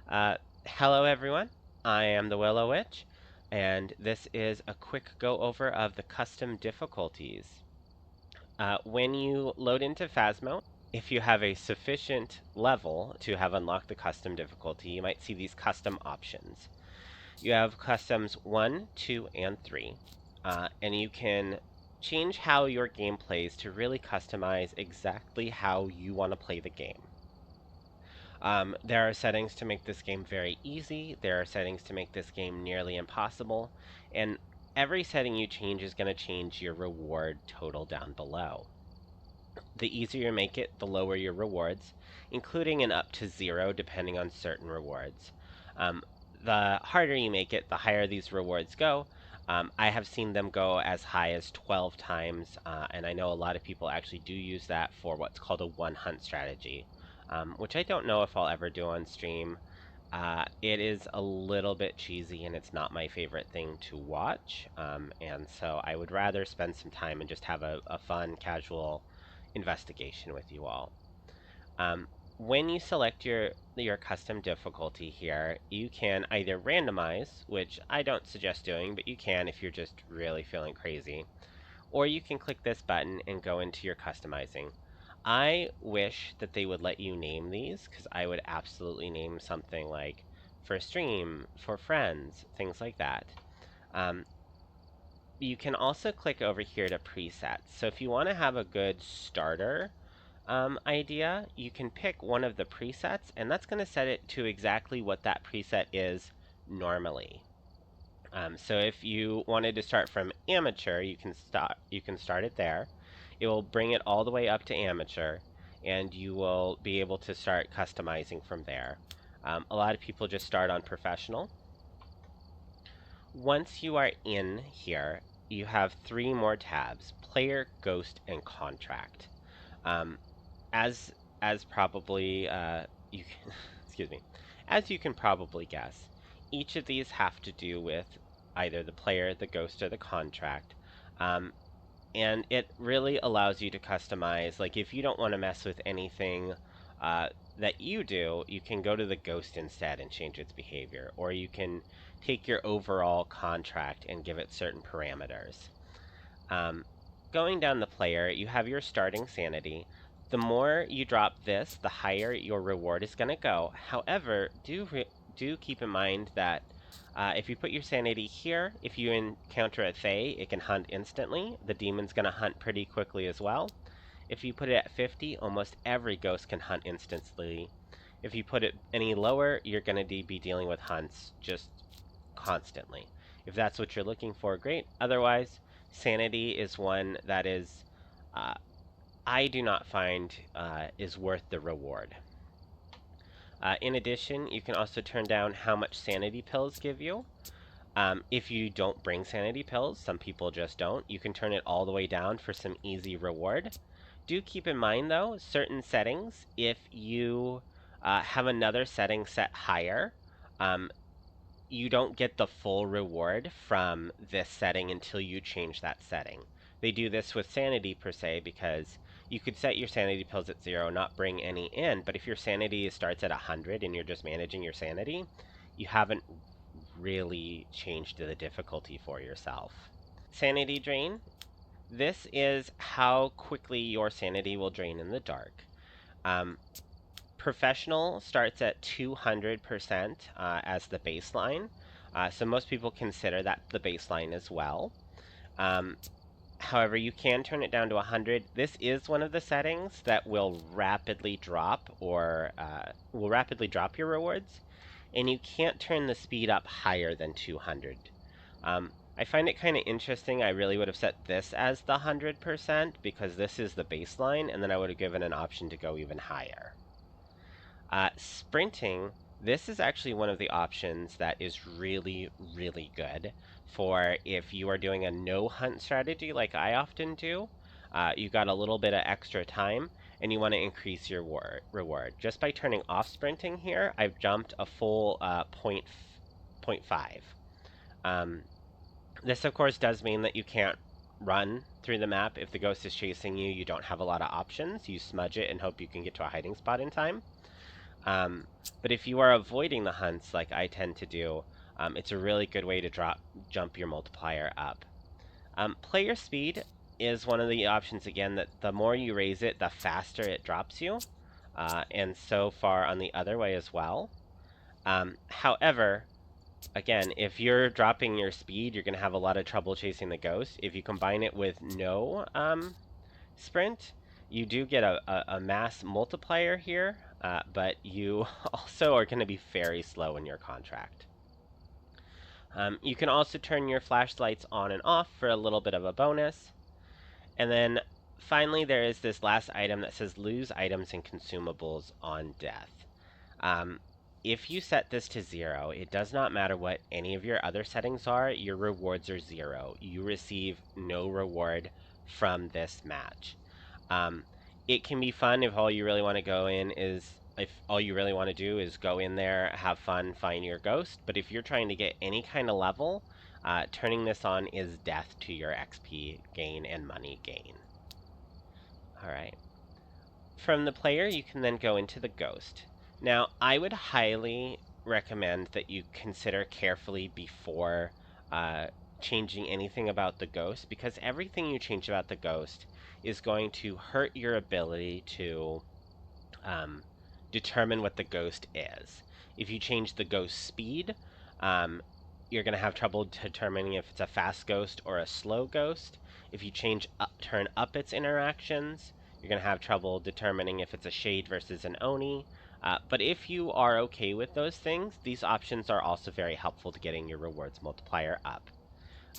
Uh, Hello, everyone. I am the Willow Witch, and this is a quick go over of the custom difficulties. When you load into Phasmo, if you have a sufficient level to have unlocked the custom difficulty, you might see these custom options. You have customs 1, 2, and 3, and you can change how your game plays to really customize exactly how you want to play the game. There are settings to make this game very easy. There are settings to make this game nearly impossible. And every setting you change is going to change your reward total down below. The easier you make it, the lower your rewards, including an up to 0 depending on certain rewards. Um, the harder you make it, the higher these rewards go. I have seen them go as high as 12 times, and I know a lot of people actually do use that for what's called a one hunt strategy, which I don't know if I'll ever do on stream. It is a little bit cheesy and it's not my favorite thing to watch, and so I would rather spend some time and just have a fun, casual investigation with you all. Um, when you select your custom difficulty here, you can either randomize, which I don't suggest doing, but you can if you're just really feeling crazy, or you can click this button and go into your customizing. I wish that they would let you name these because I would absolutely name something like for stream, for friends, things like that. Um, you can also click over here to presets. So if you want to have a good starter idea, you can pick one of the presets, and that's going to set it to exactly what that preset is normally. So if you wanted to start from amateur, you can start it there. It will bring it all the way up to amateur, and you will be able to start customizing from there. A lot of people just start on professional. Once you are in here, you have three more tabs: player, ghost, and contract. Um, as as probably you can, excuse me, as you can probably guess, each of these have to do with either the player, the ghost, or the contract. Um, and it really allows you to customize. Like if you don't want to mess with anything uh, that you do, you can go to the ghost instead and change its behavior, or you can take your overall contract and give it certain parameters. Um, Going down the player, you have your starting sanity. The more you drop this, the higher your reward is going to go. However, do keep in mind that if you put your sanity here, if you encounter a Fae, it can hunt instantly. The demon's going to hunt pretty quickly as well. If you put it at 50, almost every ghost can hunt instantly. If you put it any lower, you're going to be dealing with hunts just constantly. If that's what you're looking for, great. Otherwise, sanity is one that is, uh, I do not find is worth the reward. In addition, you can also turn down how much sanity pills give you. If you don't bring sanity pills, some people just don't, you can turn it all the way down for some easy reward. Do keep in mind, though, certain settings, if you have another setting set higher, um, you don't get the full reward from this setting until you change that setting. They do this with sanity per se because you could set your sanity pills at 0, not bring any in, but if your sanity starts at 100 and you're just managing your sanity, you haven't really changed the difficulty for yourself. Sanity drain. This is how quickly your sanity will drain in the dark. Um, Professional starts at 200% as the baseline. So most people consider that the baseline as well. Um, However, you can turn it down to 100. This is one of the settings that will rapidly drop your rewards, and you can't turn the speed up higher than 200. I find it kind of interesting. I really would have set this as the 100% because this is the baseline, and then I would have given an option to go even higher. Sprinting, this is actually one of the options that is really, really good for if you are doing a no hunt strategy like I often do. You got a little bit of extra time and you want to increase your reward. Just by turning off sprinting here, I've jumped a full point 0.5. This, of course, does mean that you can't run through the map. If the ghost is chasing you, you don't have a lot of options. You smudge it and hope you can get to a hiding spot in time. Um, but if you are avoiding the hunts like I tend to do, it's a really good way to jump your multiplier up. Player speed is one of the options again that the more you raise it, the faster it drops you, and so far on the other way as well. However, again, if you're dropping your speed, you're going to have a lot of trouble chasing the ghost. If you combine it with no sprint, you do get a mass multiplier here, but you also are going to be very slow in your contract. You can also turn your flashlights on and off for a little bit of a bonus. And then finally, there is this last item that says lose items and consumables on death. Um, if you set this to 0, it does not matter what any of your other settings are, your rewards are 0. You receive no reward from this match. Um, it can be fun if all you really want to go in is if all you really want to do is go in there, have fun, find your ghost. But if you're trying to get any kind of level, turning this on is death to your XP gain and money gain. All right. From the player, you can then go into the ghost. Now, I would highly recommend that you consider carefully before changing anything about the ghost, because everything you change about the ghost is going to hurt your ability to um, determine what the ghost is. If you change the ghost speed, um, you're going to have trouble determining if it's a fast ghost or a slow ghost. If you turn up its interactions, you're going to have trouble determining if it's a shade versus an oni. But if you are okay with those things, these options are also very helpful to getting your rewards multiplier up.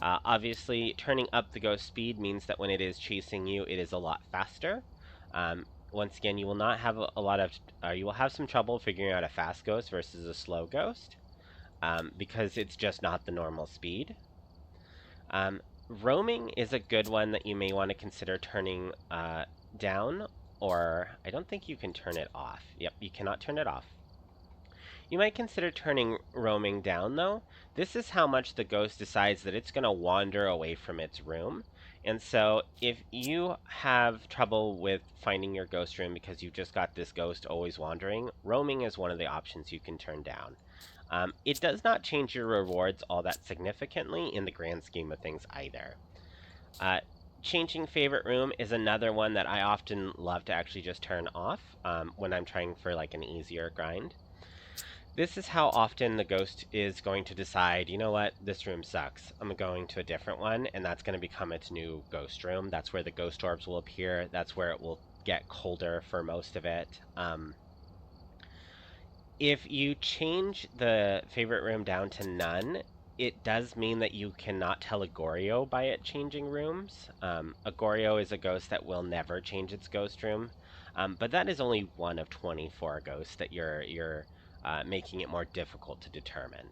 Obviously, turning up the ghost speed means that when it is chasing you, it is a lot faster. Once again, you will not have a lot of, you will have some trouble figuring out a fast ghost versus a slow ghost, because it's just not the normal speed. Roaming is a good one that you may want to consider turning down, or I don't think you can turn it off. Yep, you cannot turn it off. You might consider turning roaming down, though. This is how much the ghost decides that it's going to wander away from its room. And so, if you have trouble with finding your ghost room because you've just got this ghost always wandering, roaming is one of the options you can turn down. It does not change your rewards all that significantly in the grand scheme of things either. Changing favorite room is another one that I often love to actually just turn off when I'm trying for like an easier grind. This is how often the ghost is going to decide, you know what, this room sucks. I'm going to a different one, and that's going to become its new ghost room. That's where the ghost orbs will appear. That's where it will get colder for most of it. If you change the favorite room down to none, it does mean that you cannot tell a Goryo by it changing rooms. A Goryo is a ghost that will never change its ghost room, but that is only one of 24 ghosts that you're making it more difficult to determine.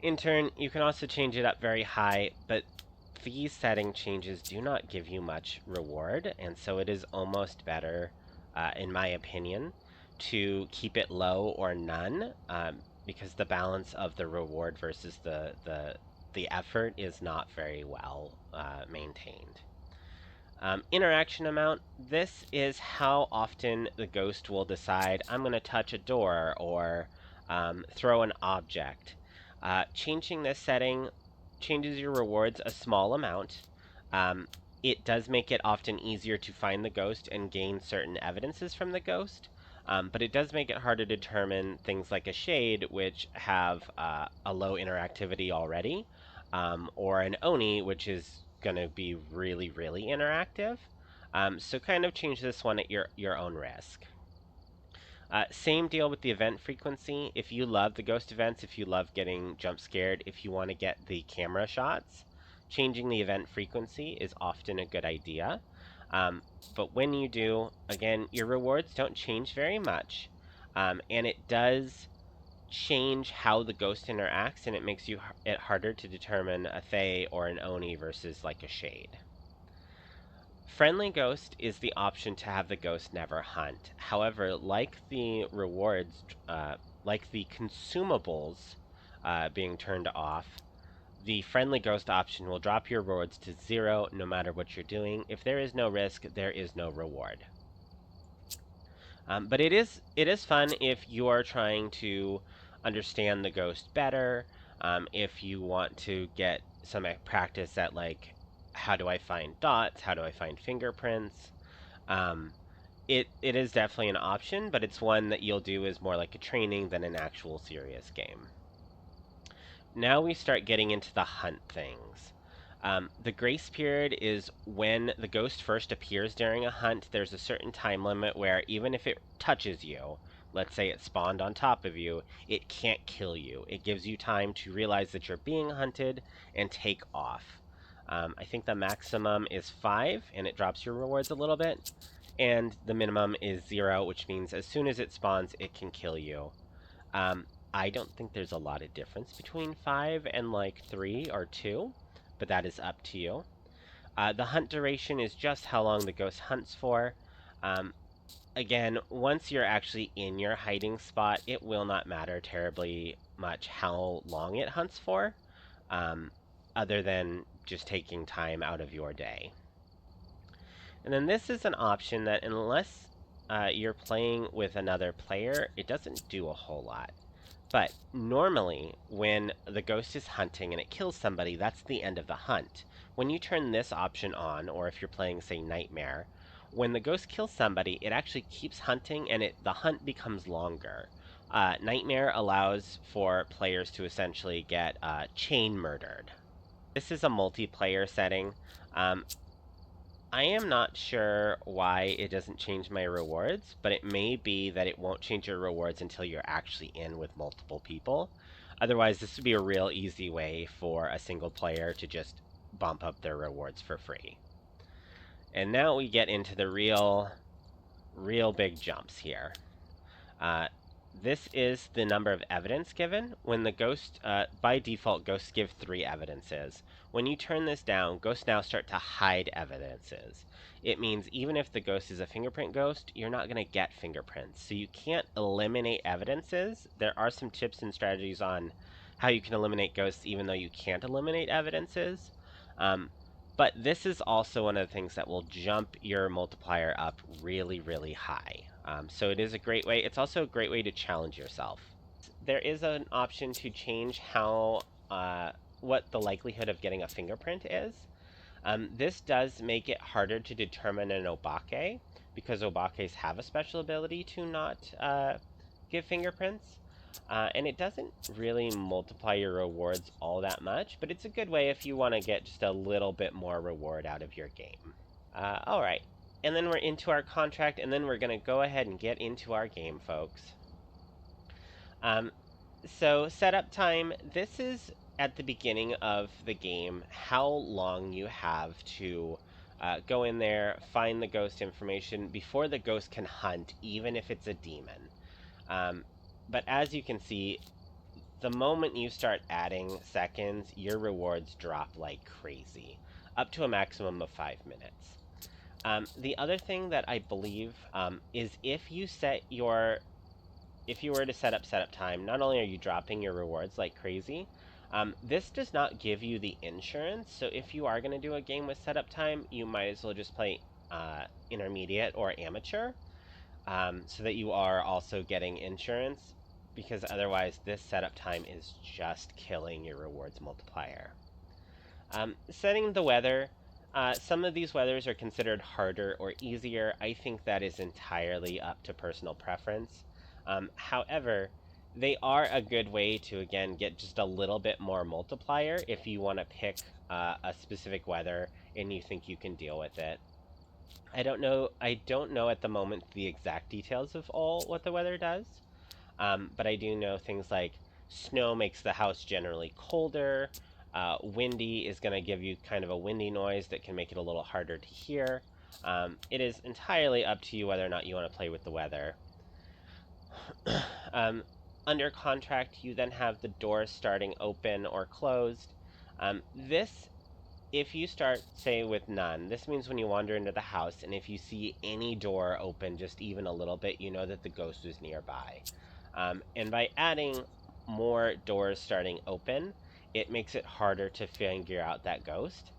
In turn, you can also change it up very high, but these setting changes do not give you much reward, and so it is almost better, in my opinion, to keep it low or none, because the balance of the reward versus the effort is not very well maintained. Interaction amount. This is how often the ghost will decide, I'm going to touch a door or throw an object. Changing this setting changes your rewards a small amount. It does make it often easier to find the ghost and gain certain evidences from the ghost. But it does make it hard to determine things like a shade, which have a low interactivity already, or an oni, which is going to be really, really interactive. So kind of change this one at your own risk. Same deal with the event frequency. If you love the ghost events, if you love getting jump scared, if you want to get the camera shots, changing the event frequency is often a good idea. But when you do, again, your rewards don't change very much. And it does change how the ghost interacts, and it makes it harder to determine a Fae or an Oni versus like a Shade. Friendly Ghost is the option to have the ghost never hunt. However, like the rewards, like the consumables being turned off, the Friendly Ghost option will drop your rewards to 0 no matter what you're doing. If there is no risk, there is no reward. But it is fun if you are trying to understand the ghost better. If you want to get some practice at like how do I find dots, how do I find fingerprints. Um, it is definitely an option, but it's one that you'll do as more like a training than an actual serious game. Now we start getting into the hunt things. The grace period is when the ghost first appears during a hunt. There's a certain time limit where even if it touches you, let's say it spawned on top of you, it can't kill you. It gives you time to realize that you're being hunted and take off. I think the maximum is 5, and it drops your rewards a little bit. And the minimum is 0, which means as soon as it spawns, it can kill you. Um, I don't think there's a lot of difference between 5 and like 3 or 2, but that is up to you. The hunt duration is just how long the ghost hunts for. Um, Again, once you're actually in your hiding spot, it will not matter terribly much how long it hunts for, um, other than just taking time out of your day. And then this is an option that, unless you're playing with another player, it doesn't do a whole lot. But normally, when the ghost is hunting and it kills somebody, that's the end of the hunt. When you turn this option on, or if you're playing, say, Nightmare, when the ghost kills somebody, it actually keeps hunting and the hunt becomes longer. Nightmare allows for players to essentially get chain murdered. This is a multiplayer setting. Um, I am not sure why it doesn't change my rewards, but it may be that it won't change your rewards until you're actually in with multiple people. Otherwise, this would be a real easy way for a single player to just bump up their rewards for free. And now we get into the real big jumps here. Uh, this is the number of evidence given. When the ghost, by default, ghosts give 3 evidences. When you turn this down, ghosts now start to hide evidences. It means even if the ghost is a fingerprint ghost, you're not going to get fingerprints. So you can't eliminate evidences. There are some tips and strategies on how you can eliminate ghosts even though you can't eliminate evidences. Um, but this is also one of the things that will jump your multiplier up really, really high. So it is a great way. It's also a great way to challenge yourself. There is an option to change how what the likelihood of getting a fingerprint is. This does make it harder to determine an obake because obakes have a special ability to not give fingerprints. And it doesn't really multiply your rewards all that much, but it's a good way if you want to get just a little bit more reward out of your game. All right, and then we're into our contract, and then we're going to go ahead and get into our game, folks. Um, so setup time, this is at the beginning of the game how long you have to go in there, find the ghost information before the ghost can hunt, even if it's a demon. Um, but as you can see, the moment you start adding seconds, your rewards drop like crazy, up to a maximum of 5 minutes. The other thing that I believe is if you were to set up setup time, not only are you dropping your rewards like crazy, this does not give you the insurance. So if you are going to do a game with setup time, you might as well just play intermediate or amateur, so that you are also getting insurance, because otherwise this setup time is just killing your rewards multiplier. Setting the weather. Some of these weathers are considered harder or easier. I think that is entirely up to personal preference. However, they are a good way to, again, get just a little bit more multiplier if you want to pick a specific weather and you think you can deal with it. I don't know at the moment the exact details of all what the weather does, but I do know things like snow makes the house generally colder. Windy is going to give you kind of a windy noise that can make it a little harder to hear. It is entirely up to you whether or not you want to play with the weather. um, Under contract, you then have the doors starting open or closed. This, if you start, say, with none, this means when you wander into the house and if you see any door open just even a little bit, you know that the ghost is nearby. And by adding more doors starting open, it makes it harder to figure out that ghost.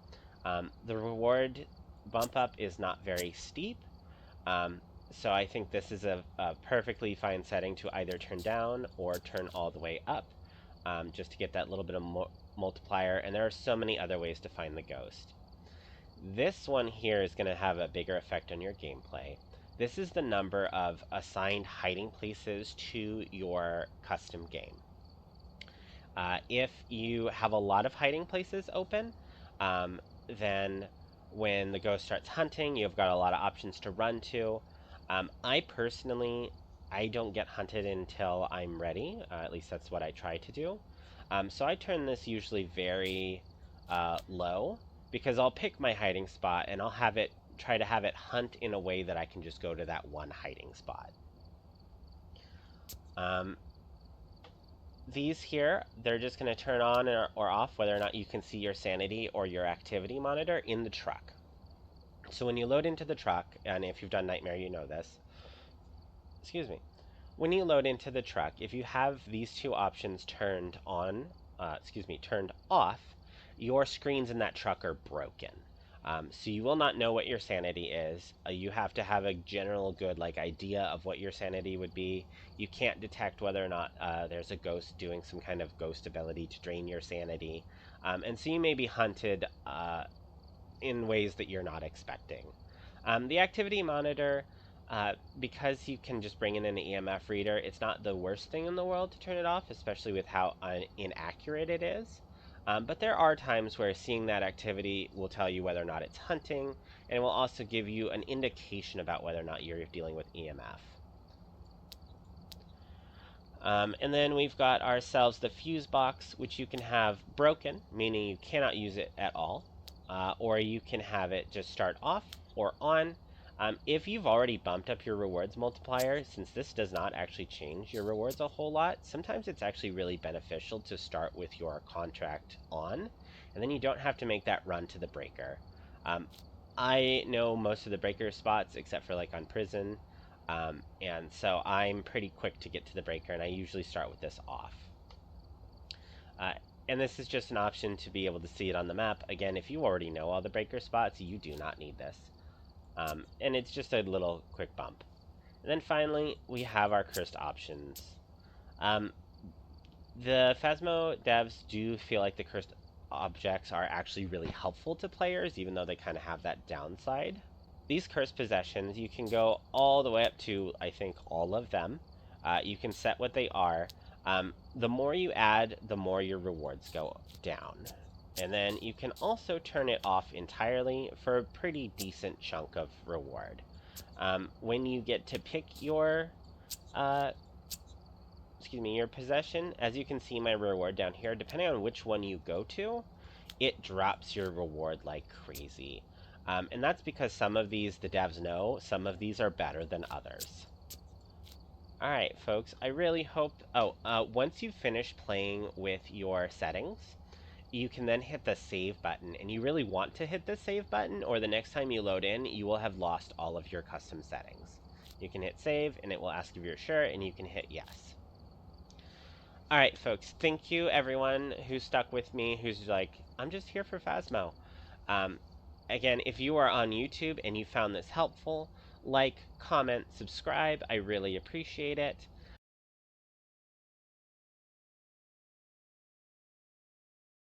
The reward bump up is not very steep. Um, So I think this is a perfectly fine setting to either turn down or turn all the way up, just to get that little bit of multiplier. And there are so many other ways to find the ghost. This one here is going to have a bigger effect on your gameplay. This is the number of assigned hiding places to your custom game. If you have a lot of hiding places open, then when the ghost starts hunting, you've got a lot of options to run to. I personally, I don't get hunted until I'm ready. At least that's what I try to do. So I turn this usually very low because I'll pick my hiding spot and I'll have it try to have it hunt in a way that I can just go to that one hiding spot. Um, these here, they're just going to turn on or off whether or not you can see your sanity or your activity monitor in the truck. So when you load into the truck, and if you've done Nightmare, you know this. Excuse me. When you load into the truck, if you have these two options turned on, turned off, your screens in that truck are broken. So you will not know what your sanity is. You have to have a general good idea of what your sanity would be. You can't detect whether or not there's a ghost doing some kind of ghost ability to drain your sanity, and so you may be hunted in ways that you're not expecting. The activity monitor, because you can just bring in an EMF reader, it's not the worst thing in the world to turn it off, especially with how inaccurate it is. But there are times where seeing that activity will tell you whether or not it's hunting, and it will also give you an indication about whether or not you're dealing with EMF. And then we've got ourselves the fuse box, which you can have broken, meaning you cannot use it at all, or you can have it just start off or on. If you've already bumped up your rewards multiplier, since this does not actually change your rewards a whole lot, sometimes it's actually really beneficial to start with your contract on, and then you don't have to make that run to the breaker. Um, I know most of the breaker spots except for on prison, and so I'm pretty quick to get to the breaker, and I usually start with this off. Uh, and this is just an option to be able to see it on the map. Again, if you already know all the breaker spots, you do not need this. And it's just a little quick bump. And then finally, we have our cursed options. Um, the Phasmo devs do feel like the cursed objects are actually really helpful to players, even though they kind of have that downside. These cursed possessions, you can go all the way up to, I think, all of them. You can set what they are. The more you add, the more your rewards go down. And then you can also turn it off entirely for a pretty decent chunk of reward. When you get to pick your, your possession, as you can see my reward down here, depending on which one you go to, it drops your reward like crazy. And that's because some of these, the devs know, some of these are better than others. All right, folks, I really hope... once you finish playing with your settings, you can then hit the save button. And you really want to hit the save button, or the next time you load in, you will have lost all of your custom settings. You can hit save, and it will ask if you're sure, and you can hit yes. All right, folks, thank you, everyone who stuck with me, who's like, I'm just here for Phasmo. Um, Again, if you are on YouTube and you found this helpful, like, comment, subscribe. I really appreciate it.